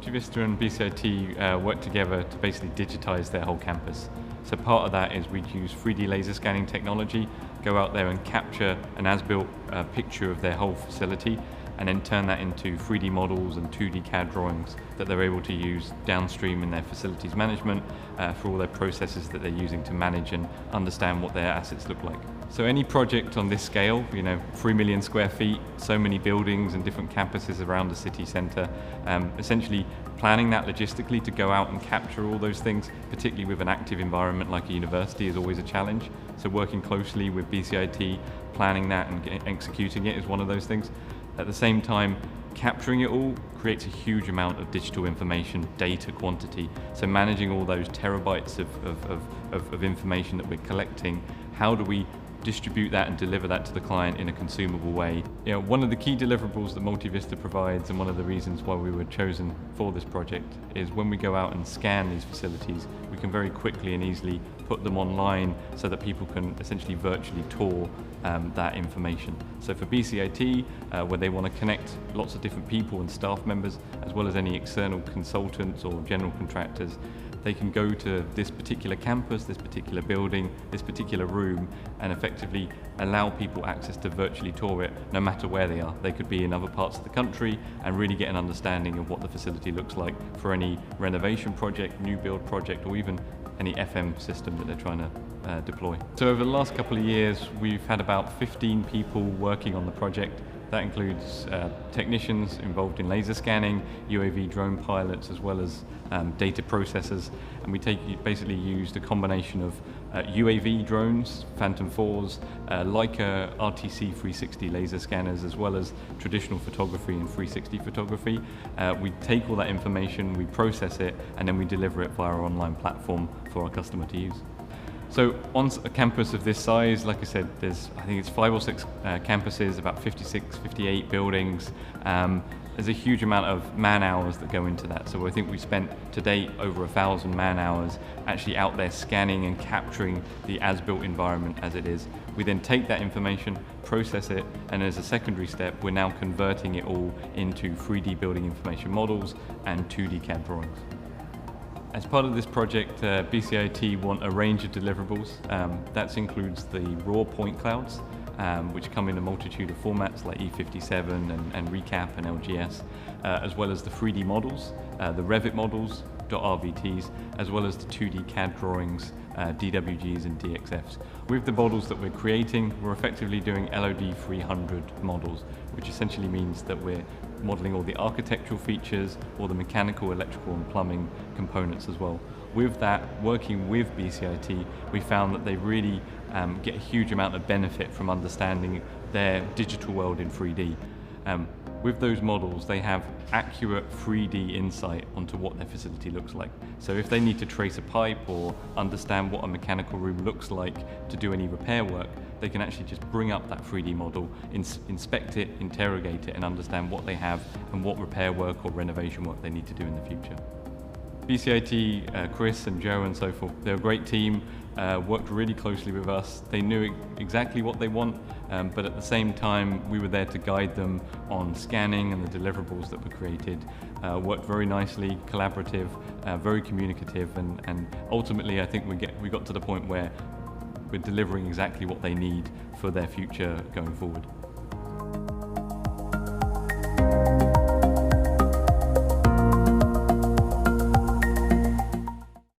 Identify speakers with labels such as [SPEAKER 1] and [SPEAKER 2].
[SPEAKER 1] Multivista and BCIT work together to basically digitize their whole campus. So part of that is we'd use 3D laser scanning technology, go out there and capture an as-built picture of their whole facility, and then turn that into 3D models and 2D CAD drawings that they're able to use downstream in their facilities management for all their processes that they're using to manage and understand what their assets look like. So any project on this scale, 3 million square feet, so many buildings and different campuses around the city centre, essentially planning that logistically to go out and capture all those things, particularly with an active environment like a university, is always a challenge. So working closely with BCIT, planning that and executing it is one of those things. At the same time, capturing it all creates a huge amount of digital information, data quantity. So managing all those terabytes of information that we're collecting, how do we distribute that and deliver that to the client in a consumable way? One of the key deliverables that Multivista provides, and one of the reasons why we were chosen for this project, is when we go out and scan these facilities, we can very quickly and easily put them online so that people can essentially virtually tour that information. So for BCIT, where they want to connect lots of different people and staff members, as well as any external consultants or general contractors, they can go to this particular campus, this particular building, this particular room, and effectively allow people access to virtually tour it no matter where they are. They could be in other parts of the country and really get an understanding of what the facility looks like for any renovation project, new build project, or even any FM system that they're trying to deploy. So over the last couple of years, we've had about 15 people working on the project. That includes technicians involved in laser scanning, UAV drone pilots, as well as data processors. And we basically used a combination of UAV drones, Phantom 4s, Leica RTC 360 laser scanners, as well as traditional photography and 360 photography. We take all that information, we process it, and then we deliver it via our online platform for our customer to use. So on a campus of this size, like I said, I think it's 5 or 6 campuses, about 56, 58 buildings. There's a huge amount of man hours that go into that. So I think we spent to date over 1,000 man hours actually out there scanning and capturing the as-built environment as it is. We then take that information, process it, and as a secondary step, we're now converting it all into 3D building information models and 2D CAD drawings. As part of this project, BCIT want a range of deliverables. That includes the raw point clouds, which come in a multitude of formats like E57 and Recap and LGS, as well as the 3D models, the Revit models, .RVTs, as well as the 2D CAD drawings, DWGs and DXFs. With the models that we're creating, we're effectively doing LOD 300 models, which essentially means that we're modeling all the architectural features, all the mechanical, electrical and plumbing components as well. With that, working with BCIT, we found that they really get a huge amount of benefit from understanding their digital world in 3D. With those models, they have accurate 3D insight onto what their facility looks like. So if they need to trace a pipe or understand what a mechanical room looks like to do any repair work, they can actually just bring up that 3D model, inspect it, interrogate it, and understand what they have and what repair work or renovation work they need to do in the future. BCIT, Chris and Joe and so forth, they're a great team, worked really closely with us. They knew exactly what they want, but at the same time we were there to guide them on scanning and the deliverables that were created. Worked very nicely, collaborative, very communicative, and ultimately I think we got to the point where we're delivering exactly what they need for their future going forward.